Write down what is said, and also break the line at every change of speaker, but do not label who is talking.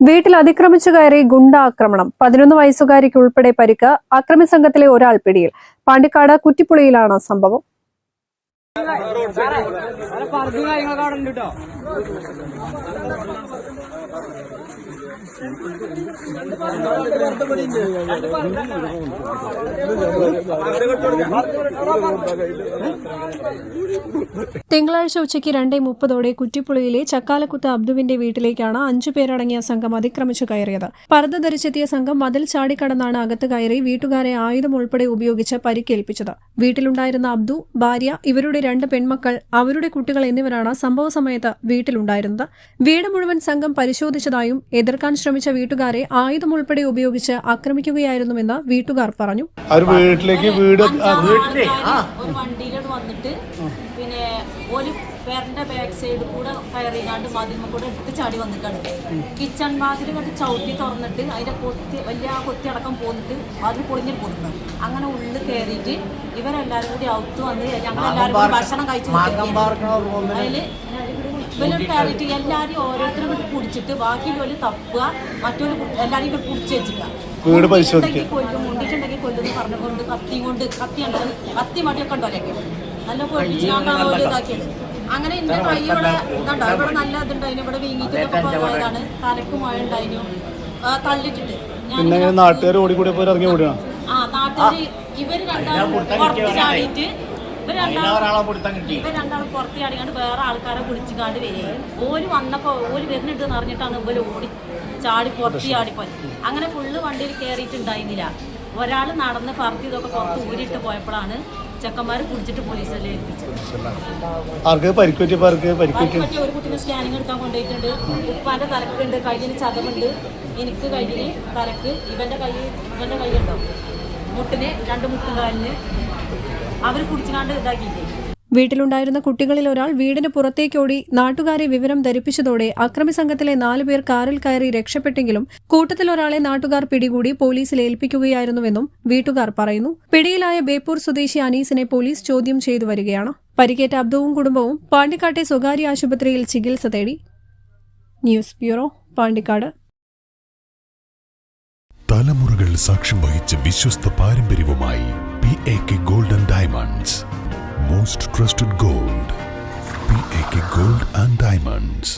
വീട്ടിൽ അതിക്രമിച്ചു കയറി ഗുണ്ടാക്രമണം. 11 വയസ്സുകാരിക്ക് ഉൾപ്പെടെ പരിക്ക്. അക്രമി സംഘത്തിലെ ഒരാൾ പിടിയിൽ. പാണ്ടിക്കാട് കുറ്റിപ്പുളിയിലാണ് സംഭവം. തിങ്കളാഴ്ച ഉച്ചയ്ക്ക് 2:30 കുറ്റിപ്പുളിയിലെ ചക്കാലക്കുത്ത് അബ്ദുവിന്റെ വീട്ടിലേക്കാണ് 5 പേരടങ്ങിയ സംഘം അതിക്രമിച്ചു കയറിയത്. പർദ്ദ ധരിച്ചെത്തിയ സംഘം മതിൽ ചാടിക്കടന്നാണ് അകത്ത് കയറി വീട്ടുകാരെ ആയുധം ഉൾപ്പെടെ ഉപയോഗിച്ച് പരിക്കേൽപ്പിച്ചത്. വീട്ടിലുണ്ടായിരുന്ന അബ്ദു, ഭാര്യ, ഇവരുടെ 2 പെൺമക്കൾ, അവരുടെ കുട്ടികൾ എന്നിവരാണ് സംഭവ സമയത്ത് വീട്ടിലുണ്ടായിരുന്നത്. വീട് മുഴുവൻ സംഘം പരിശോധിച്ചതായും എതിർക്കാൻ ശ്രമിച്ച വീട്ടുകാരെ ആയുധം ഉൾപ്പെടെ ഉപയോഗിച്ച് ആക്രമിക്കുകയായിരുന്നുവെന്ന് വീട്ടുകാർ പറഞ്ഞു.
പിന്നെ ഒരു പേരന്റെ ബാക്ക് സൈഡ് കൂടെ കയറിയാണ്ട് മതിൽ കൂടെ എടുത്ത് ചാടി വന്നിക്കാണ്. കിച്ചൺ വാതിൽ കണ്ട് ചവിട്ടി തുറന്നിട്ട് അതിന്റെ വലിയ കൊത്തി അടക്കം പോന്നിട്ട് അതിൽ പൊളിഞ്ഞിട്ട് പോകുന്നത്. അങ്ങനെ ഉള്ളിൽ കയറിയിട്ട് ഇവരെല്ലാരും കൂടി ഔത്ത് വന്ന് ഞങ്ങളെല്ലാവരും കൂടി ഭക്ഷണം കഴിച്ചു. അതില് ഇവരും കയറിയിട്ട് എല്ലാവരും ഓരോരുത്തരും കൂടി കുടിച്ചിട്ട് ബാക്കി ഒരു തപ്പുക, മറ്റൊരു എല്ലാവരും കൂടി കുടിച്ച് വെച്ചിട്ടുണ്ടെങ്കിൽ കൊല്ലും, മുണ്ടിട്ടുണ്ടെങ്കിൽ കൊല്ലുന്ന് പറഞ്ഞുകൊണ്ട് കത്തി മടിയൊക്കെ ഉണ്ടോലൊക്കെ നല്ല പൊടിച്ചാണ്ടാണ് ഇതാക്കിയത്. അങ്ങനെ എന്റെ കൈ ഇവിടെ ഇതുണ്ടോ, ഇവിടെ നല്ല ഇതുണ്ടായിരുന്നു, ഇവിടെ വീങ്ങിട്ടൊക്കെ പോയതാണ്. തലക്ക് മഴ ഉണ്ടായിരുന്നു, തള്ളിട്ടിട്ട് നാട്ടുകാർ ഇവര് രണ്ടാളും പുറത്ത് ചാടിയിട്ട് ഇവർ രണ്ടാളും പുറത്ത് ചാടിക്കാണ്ട് വേറെ ആൾക്കാരെ പിടിച്ചിക്കാണ്ട് വരികയും ഓര് വന്നപ്പോ ഓര് വരുന്നുണ്ടെന്ന് അറിഞ്ഞിട്ടാണ് ഇവര് ഓടി ചാടി പുറത്ത് ചാടിപ്പോയി. അങ്ങനെ ഫുള്ള് വണ്ടിയിൽ കയറിയിട്ടുണ്ടായിരുന്നില്ല. ഒരാൾ നടന്ന് പറത്തി ഇതൊക്കെ പുറത്ത് ഊരിട്ട് പോയപ്പോഴാണ് ചെക്കന്മാർ കുടിച്ചിട്ട് പോലീസിലെ ഏൽപ്പിച്ചത്. ഒരു കുട്ടീനെ സ്കാനിങ് എടുക്കാൻ കൊണ്ടുപോയിട്ടുണ്ട്. ഉപ്പാന്റെ തലക്കുണ്ട്, കയ്യിന് ചതവുണ്ട്, എനിക്ക് കയ്യിന് തലക്ക്, ഇവന്റെ കൈയുണ്ടോ മുട്ടിന് 2 മുട്ടുകാലിന് അവർ കുടിച്ചുകാണ്ട് ഇതാക്കിയിട്ടേ.
വീട്ടിലുണ്ടായിരുന്ന കുട്ടികളിൽ ഒരാൾ വീടിന് പുറത്തേക്കോടി നാട്ടുകാരെ വിവരം ധരിപ്പിച്ചതോടെ അക്രമി സംഘത്തിലെ 4 പേർ കാറിൽ കയറി രക്ഷപ്പെട്ടെങ്കിലും കൂട്ടത്തിൽ ഒരാളെ നാട്ടുകാർ പിടികൂടി പോലീസിൽ ഏൽപ്പിക്കുകയായിരുന്നുവെന്നും വീട്ടുകാർ പറയുന്നു. പിടിയിലായ ബേപ്പൂർ സ്വദേശി അനീസിനെ പോലീസ് ചോദ്യം ചെയ്തു വരികയാണ്. പരിക്കേറ്റ അബ്ദുവും കുടുംബവും പാണ്ടിക്കാട്ടെ സ്വകാര്യ ആശുപത്രിയിൽ ചികിത്സ തേടി. News bureau, Pandikkad.
തലമുറകൾ സാക്ഷ്യം വഹിച്ച വിശ്വസ്ത പാരമ്പര്യവുമായി PAK Gold and Diamonds. Most trusted gold. PAK Gold and Diamonds.